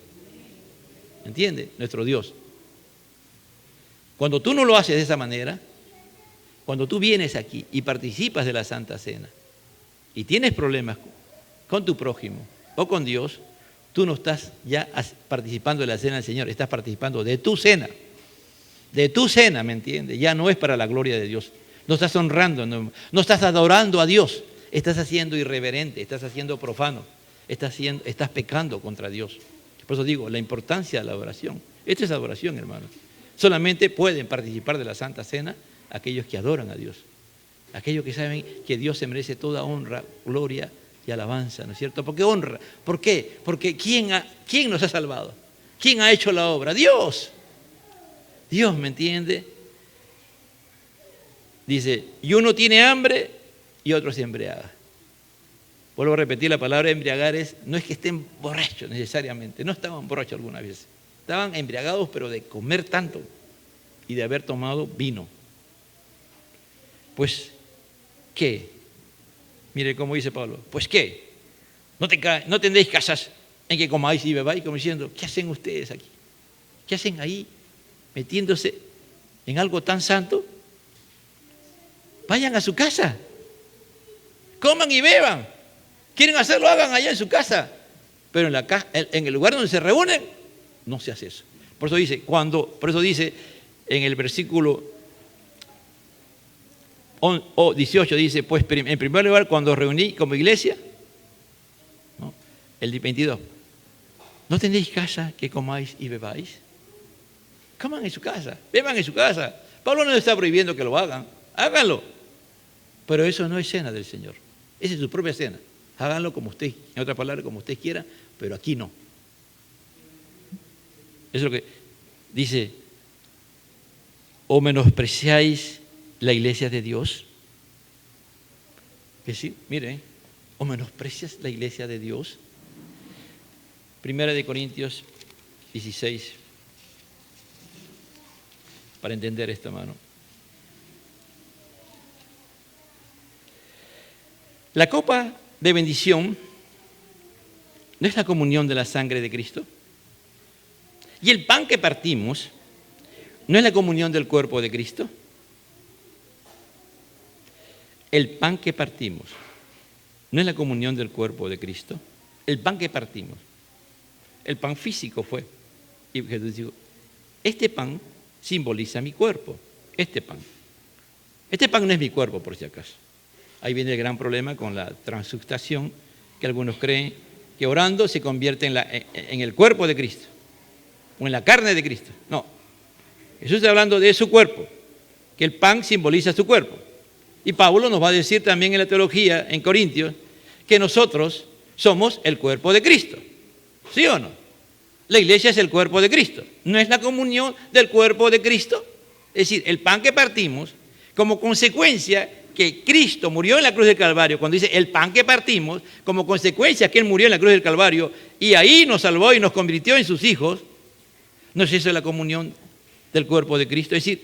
¿Entiende? Nuestro Dios. Cuando tú no lo haces de esa manera, cuando tú vienes aquí y participas de la Santa Cena y tienes problemas con tu prójimo o con Dios, tú no estás ya participando de la cena del Señor, estás participando de tu cena. De tu cena, ¿me entiendes? Ya no es para la gloria de Dios. No estás honrando, no estás adorando a Dios. Estás haciendo irreverente, estás haciendo profano, estás pecando contra Dios. Por eso digo, la importancia de la adoración. Esta es adoración, hermano. Solamente pueden participar de la Santa Cena aquellos que adoran a Dios. Aquellos que saben que Dios se merece toda honra, gloria y alabanza, ¿no es cierto? ¿Por qué honra? ¿Por qué? Porque ¿quién nos ha salvado? ¿Quién ha hecho la obra? Dios. Dios, ¿me entiende? Dice, y uno tiene hambre y otro se embriaga. Vuelvo a repetir, la palabra embriagar no es que estén borrachos necesariamente, no estaban borrachos alguna vez. Estaban embriagados, pero de comer tanto y de haber tomado vino. Pues, ¿qué? Mire cómo dice Pablo. Pues, ¿qué? ¿No tendréis casas en que comáis y bebáis? Como diciendo, ¿qué hacen ustedes aquí? ¿Qué hacen ahí metiéndose en algo tan santo? Vayan a su casa. Coman y beban. ¿Quieren hacerlo? Hagan allá en su casa. Pero en el lugar donde se reúnen, no se hace eso. Por eso dice en el versículo 18, dice, pues en primer lugar, cuando os reuní como iglesia, ¿no? El 22, ¿no tenéis casa que comáis y bebáis? Coman en su casa, beban en su casa. Pablo no está prohibiendo que lo hagan, háganlo. Pero eso no es cena del Señor. Esa es su propia cena. Háganlo como usted, en otras palabras, como usted quiera, pero aquí no. Eso es lo que dice, ¿o menospreciáis la iglesia de Dios? Que sí, mire, ¿o menosprecias la iglesia de Dios? Primera de Corintios 16, para entender esto, hermano. La copa de bendición no es la comunión de la sangre de Cristo. Y el pan que partimos no es la comunión del cuerpo de Cristo. El pan que partimos no es la comunión del cuerpo de Cristo. El pan que partimos, el pan físico fue. Y Jesús dijo, este pan simboliza mi cuerpo. Este pan no es mi cuerpo, por si acaso. Ahí viene el gran problema con la transubstanciación, que algunos creen que orando se convierte en el cuerpo de Cristo, o en la carne de Cristo. No, Jesús está hablando de su cuerpo, que el pan simboliza su cuerpo. Y Pablo nos va a decir también en la teología, en Corintios, que nosotros somos el cuerpo de Cristo. ¿Sí o no? La iglesia es el cuerpo de Cristo. ¿No es la comunión del cuerpo de Cristo? Es decir, el pan que partimos, como consecuencia que Cristo murió en la cruz del Calvario, cuando dice el pan que partimos, como consecuencia que Él murió en la cruz del Calvario, y ahí nos salvó y nos convirtió en sus hijos, ¿no es eso la comunión del cuerpo de Cristo? Es decir,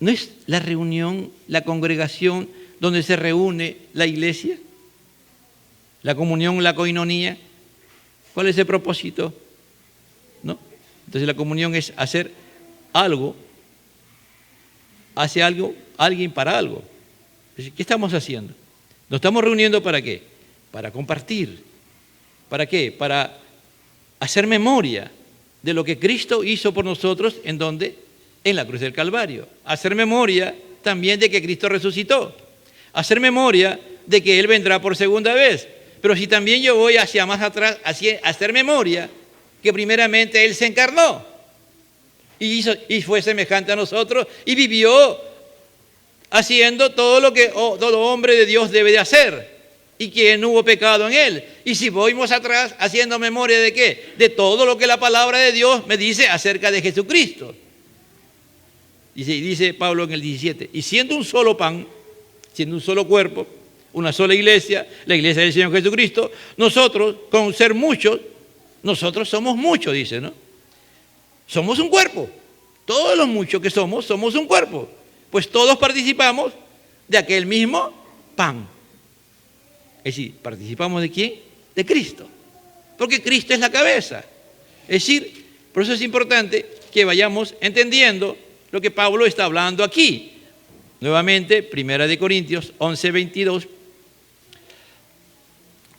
¿no es la reunión, la congregación donde se reúne la iglesia? La comunión, la coinonía. ¿Cuál es el propósito? ¿No? Entonces la comunión es hacer algo, hace algo, alguien para algo. ¿Qué estamos haciendo? ¿Nos estamos reuniendo para qué? Para compartir. ¿Para qué? Para hacer memoria de lo que Cristo hizo por nosotros, ¿en dónde? En la cruz del Calvario. Hacer memoria también de que Cristo resucitó. Hacer memoria de que Él vendrá por segunda vez. Pero si también yo voy hacia más atrás, hacer memoria que primeramente Él se encarnó y fue semejante a nosotros y vivió haciendo todo lo que todo hombre de Dios debe de hacer. y que no hubo pecado en él. Y si volvimos atrás, haciendo memoria de ¿qué? De todo lo que la palabra de Dios me dice acerca de Jesucristo. Dice Pablo en el 17, y siendo un solo pan, siendo un solo cuerpo, una sola iglesia, la iglesia del Señor Jesucristo, nosotros, con ser muchos, nosotros somos muchos, dice, ¿no? Somos un cuerpo. Todos los muchos que somos un cuerpo. Pues todos participamos de aquel mismo pan. Es decir, ¿participamos de quién? De Cristo. Porque Cristo es la cabeza. Es decir, por eso es importante que vayamos entendiendo lo que Pablo está hablando aquí. Nuevamente, 1 Corintios 11:22.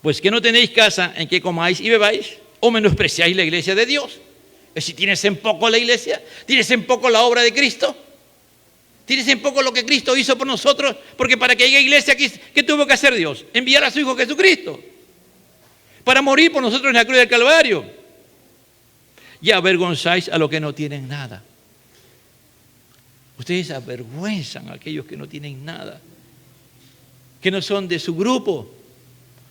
Pues que no tenéis casa en que comáis y bebáis, o menospreciáis la iglesia de Dios. Es decir, ¿tienes en poco la iglesia? ¿Tienes en poco la obra de Cristo? ¿Tienes en poco lo que Cristo hizo por nosotros? Porque para que haya iglesia, ¿qué tuvo que hacer Dios? Enviar a su Hijo Jesucristo para morir por nosotros en la cruz del Calvario. Y avergonzáis a los que no tienen nada. Ustedes avergüenzan a aquellos que no tienen nada, que no son de su grupo,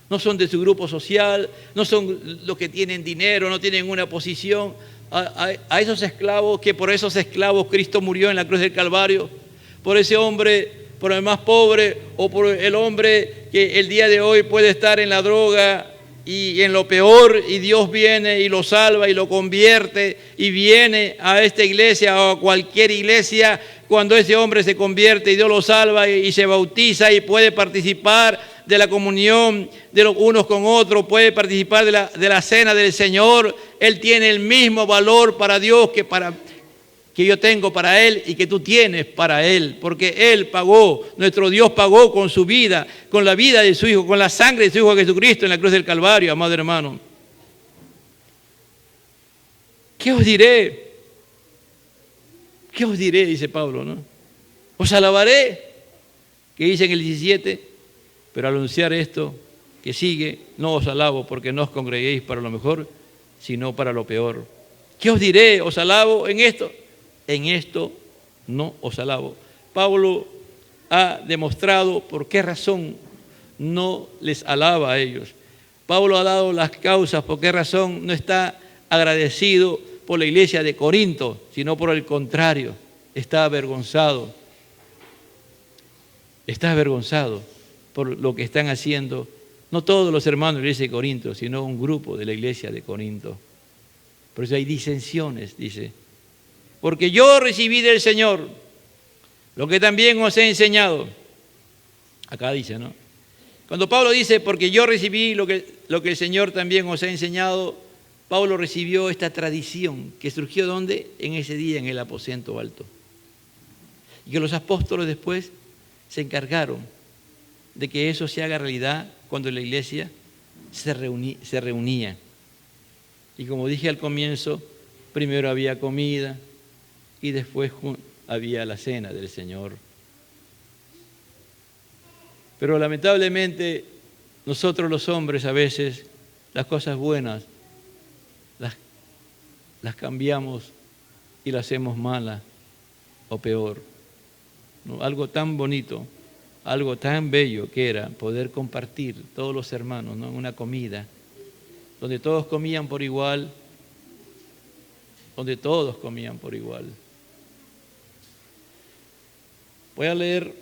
no son de su grupo social, no son los que tienen dinero, no tienen una posición. A esos esclavos, que por esos esclavos Cristo murió en la cruz del Calvario, por ese hombre, por el más pobre, o por el hombre que el día de hoy puede estar en la droga y en lo peor, y Dios viene y lo salva y lo convierte, y viene a esta iglesia o a cualquier iglesia. Cuando ese hombre se convierte y Dios lo salva y se bautiza y puede participar de la comunión de los unos con otros, puede participar de la cena del Señor, Él tiene el mismo valor para Dios que yo tengo para Él y que tú tienes para Él, porque Él pagó, nuestro Dios pagó con su vida, con la vida de su Hijo, con la sangre de su Hijo Jesucristo en la cruz del Calvario, amado hermano. ¿Qué os diré? ¿Qué os diré? Dice Pablo, ¿no? Os alabaré, que dice en el 17, pero al anunciar esto que sigue, no os alabo porque no os congreguéis para lo mejor, sino para lo peor. ¿Qué os diré? ¿Os alabo en esto? En esto no os alabo. Pablo ha demostrado por qué razón no les alaba a ellos. Pablo ha dado las causas por qué razón no está agradecido por la iglesia de Corinto, sino por el contrario, está avergonzado. Está avergonzado por lo que están haciendo, no todos los hermanos de la iglesia de Corinto, sino un grupo de la iglesia de Corinto. Por eso hay disensiones, dice. Porque yo recibí del Señor lo que también os he enseñado. Acá dice, ¿no? Cuando Pablo dice, porque yo recibí lo que el Señor también os ha enseñado, Pablo recibió esta tradición que surgió ¿dónde? En ese día, en el aposento alto. Y que los apóstoles después se encargaron de que eso se haga realidad cuando la iglesia se reunía. Y como dije al comienzo, primero había comida y después había la cena del Señor. Pero lamentablemente nosotros los hombres a veces las cosas buenas las cambiamos y las hacemos malas o peor, ¿no? Algo tan bonito, algo tan bello que era poder compartir todos los hermanos, ¿no? En una comida donde todos comían por igual, donde todos comían por igual. Voy a leer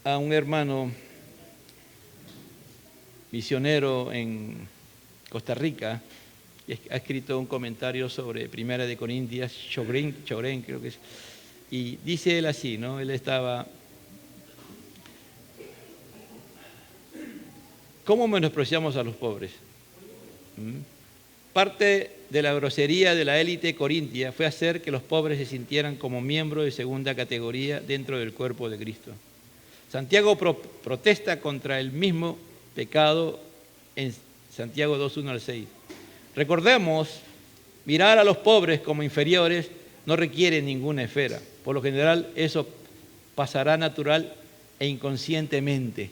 a un hermano misionero en Costa Rica, que ha escrito un comentario sobre 1 Corintios, Chorén creo que es, y dice él así, ¿no? Él estaba... ¿Cómo menospreciamos a los pobres? Parte de la grosería de la élite corintia fue hacer que los pobres se sintieran como miembros de segunda categoría dentro del cuerpo de Cristo. Santiago protesta contra el mismo pecado en Santiago 2:1 al 6. Recordemos, mirar a los pobres como inferiores no requiere ninguna esfera. Por lo general, eso pasará natural e inconscientemente.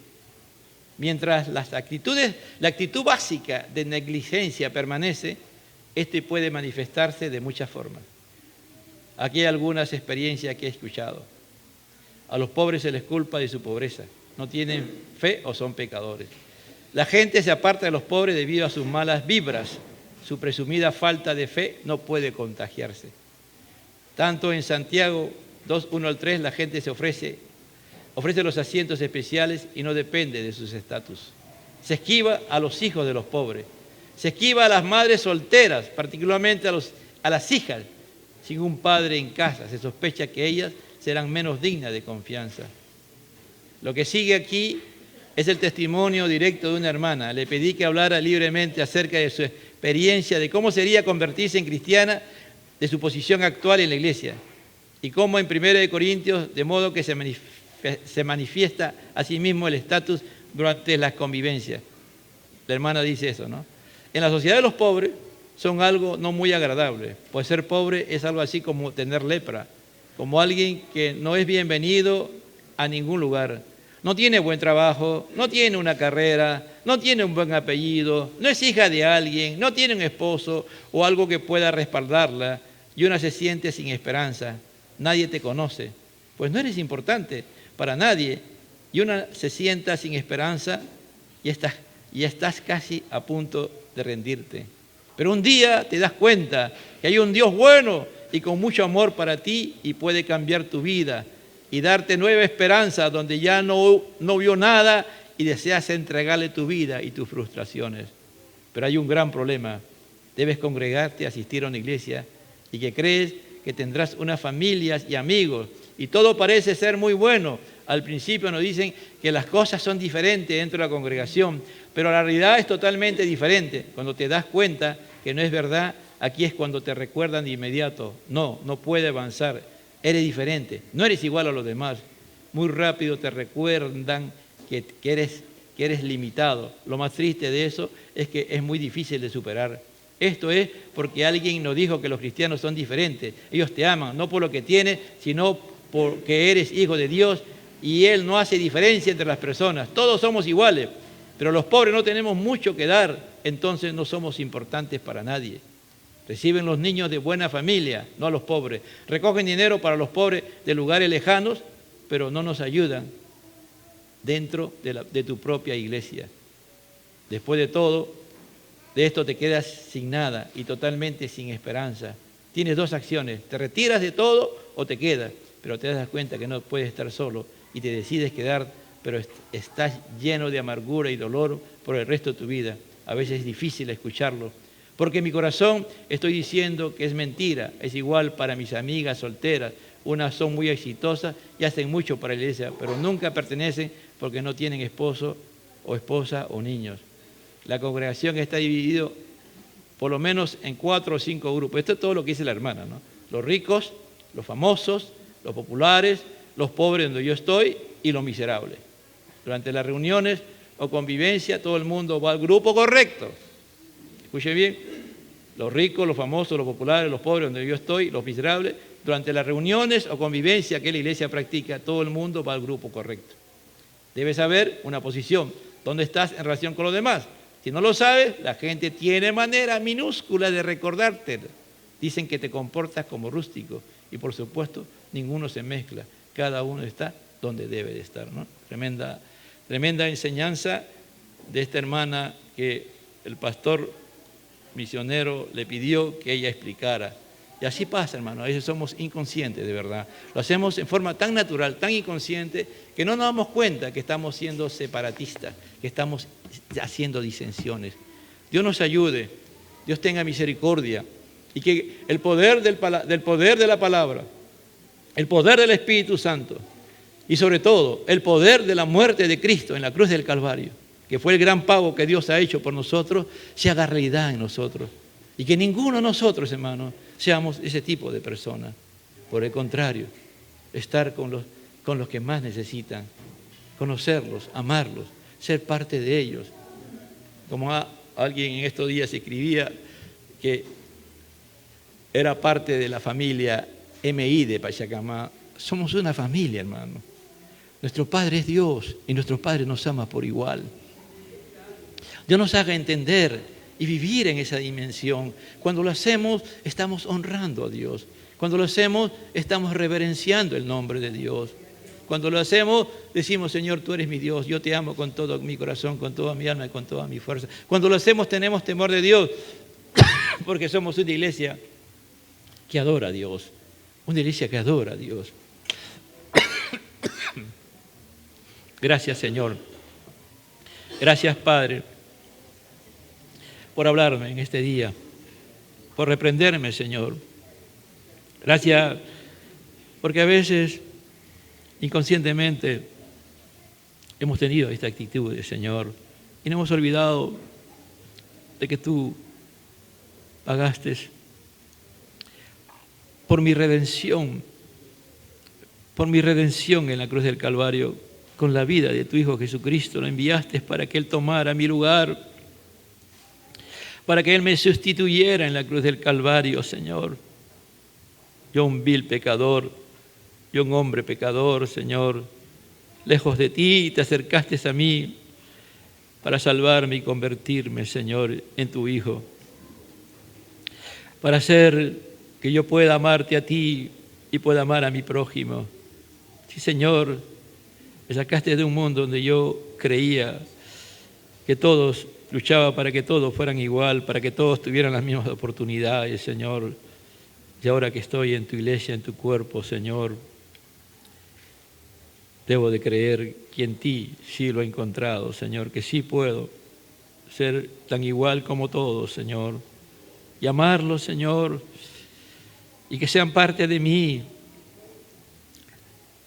Mientras la actitud básica de negligencia permanece, este puede manifestarse de muchas formas. Aquí hay algunas experiencias que he escuchado. A los pobres se les culpa de su pobreza, no tienen fe o son pecadores. La gente se aparta de los pobres debido a sus malas vibras. Su presumida falta de fe no puede contagiarse. Tanto en Santiago 2:1 al 3, la gente se ofrece los asientos especiales y no depende de sus estatus. Se esquiva a los hijos de los pobres. Se esquiva a las madres solteras, particularmente a las hijas sin un padre en casa. Se sospecha que ellas serán menos dignas de confianza. Lo que sigue aquí es el testimonio directo de una hermana. Le pedí que hablara libremente acerca de su experiencia, de cómo sería convertirse en cristiana, de su posición actual en la iglesia y cómo en 1 Corintios, de modo que se manifiesta a sí mismo el estatus durante las convivencias. La hermana dice eso, ¿no? En la sociedad de los pobres son algo no muy agradable, pues ser pobre es algo así como tener lepra, como alguien que no es bienvenido a ningún lugar. No tiene buen trabajo, no tiene una carrera, no tiene un buen apellido, no es hija de alguien, no tiene un esposo o algo que pueda respaldarla, y una se siente sin esperanza. Nadie te conoce, pues no eres importante para nadie, y una se sienta sin esperanza y estás casi a punto de rendirte. Pero un día te das cuenta que hay un Dios bueno y con mucho amor para ti y puede cambiar tu vida y darte nueva esperanza donde ya no vio nada y deseas entregarle tu vida y tus frustraciones. Pero hay un gran problema. Debes congregarte, asistir a una iglesia y que crees que tendrás unas familias y amigos y todo parece ser muy bueno. Al principio nos dicen que las cosas son diferentes dentro de la congregación, pero la realidad es totalmente diferente. Cuando te das cuenta que no es verdad, aquí es cuando te recuerdan de inmediato, no puede avanzar, eres diferente, no eres igual a los demás. Muy rápido te recuerdan que eres limitado. Lo más triste de eso es que es muy difícil de superar. Esto es porque alguien nos dijo que los cristianos son diferentes. Ellos te aman, no por lo que tienes, sino porque eres hijo de Dios y Él no hace diferencia entre las personas. Todos somos iguales, pero los pobres no tenemos mucho que dar, entonces no somos importantes para nadie. Reciben los niños de buena familia, no a los pobres. Recogen dinero para los pobres de lugares lejanos, pero no nos ayudan dentro de tu propia iglesia. Después de todo, de esto te quedas sin nada y totalmente sin esperanza. Tienes dos acciones, te retiras de todo o te quedas, pero te das cuenta que no puedes estar solo y te decides quedar, pero estás lleno de amargura y dolor por el resto de tu vida. A veces es difícil escucharlo, porque en mi corazón estoy diciendo que es mentira. Es igual para mis amigas solteras. Unas son muy exitosas y hacen mucho para la iglesia, pero nunca pertenecen porque no tienen esposo o esposa o niños. La congregación está dividida por lo menos en 4 o 5 grupos. Esto es todo lo que dice la hermana, ¿no? Los ricos, los famosos, los populares, los pobres donde yo estoy y los miserables. Durante las reuniones o convivencia todo el mundo va al grupo correcto. Escuchen bien, los ricos, los famosos, los populares, los pobres donde yo estoy, los miserables. Durante las reuniones o convivencia que la iglesia practica, todo el mundo va al grupo correcto. Debes saber una posición, dónde estás en relación con los demás. Si no lo sabes, la gente tiene manera minúscula de recordarte. Dicen que te comportas como rústico y por supuesto ninguno se mezcla. Cada uno está donde debe de estar, ¿no? Tremenda enseñanza de esta hermana que el pastor misionero le pidió que ella explicara. Y así pasa, hermano, a veces somos inconscientes de verdad. Lo hacemos en forma tan natural, tan inconsciente, que no nos damos cuenta que estamos siendo separatistas, que estamos haciendo disensiones. Dios nos ayude, Dios tenga misericordia y que el poder del poder de la palabra, el poder del Espíritu Santo y sobre todo el poder de la muerte de Cristo en la cruz del Calvario, que fue el gran pago que Dios ha hecho por nosotros, se haga realidad en nosotros. Y que ninguno de nosotros, hermanos, seamos ese tipo de personas. Por el contrario, estar con los que más necesitan, conocerlos, amarlos, ser parte de ellos. Como alguien en estos días escribía que era parte de la familia MI de Pachacamá. Somos una familia, hermano. Nuestro Padre es Dios y nuestro Padre nos ama por igual. Dios nos haga entender y vivir en esa dimensión. Cuando lo hacemos, estamos honrando a Dios. Cuando lo hacemos, estamos reverenciando el nombre de Dios. Cuando lo hacemos, decimos, Señor, tú eres mi Dios, yo te amo con todo mi corazón, con toda mi alma y con toda mi fuerza. Cuando lo hacemos, tenemos temor de Dios, porque somos una iglesia que adora a Dios, una iglesia que adora a Dios. Gracias, Señor. Gracias, Padre, por hablarme en este día, por reprenderme, Señor. Gracias, porque a veces, inconscientemente, hemos tenido esta actitud, Señor, y nos hemos olvidado de que tú pagaste por mi redención en la cruz del Calvario, con la vida de tu Hijo Jesucristo. Lo enviaste para que Él tomara mi lugar, para que Él me sustituyera en la cruz del Calvario, Señor. Yo un vil pecador, yo un hombre pecador, Señor, lejos de ti, te acercaste a mí para salvarme y convertirme, Señor, en tu Hijo, para hacer que yo pueda amarte a ti y pueda amar a mi prójimo. Sí, Señor, me sacaste de un mundo donde yo creía que todos luchaba para que todos fueran igual, para que todos tuvieran las mismas oportunidades, Señor. Y ahora que estoy en tu iglesia, en tu cuerpo, Señor, debo de creer que en ti sí lo he encontrado, Señor, que sí puedo ser tan igual como todos, Señor, y amarlos, Señor, y que sean parte de mí,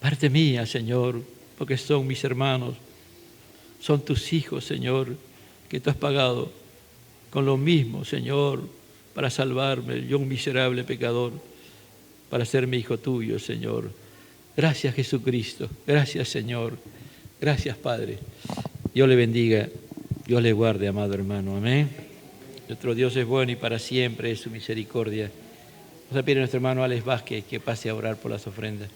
parte mía, Señor, porque son mis hermanos, son tus hijos, Señor, que tú has pagado con lo mismo, Señor, para salvarme, yo un miserable pecador, para ser mi hijo tuyo, Señor. Gracias, Jesucristo. Gracias, Señor. Gracias, Padre. Dios le bendiga, Dios le guarde, amado hermano. Amén. Nuestro Dios es bueno y para siempre es su misericordia. Vamos a pedir a nuestro hermano Alex Vázquez que pase a orar por las ofrendas.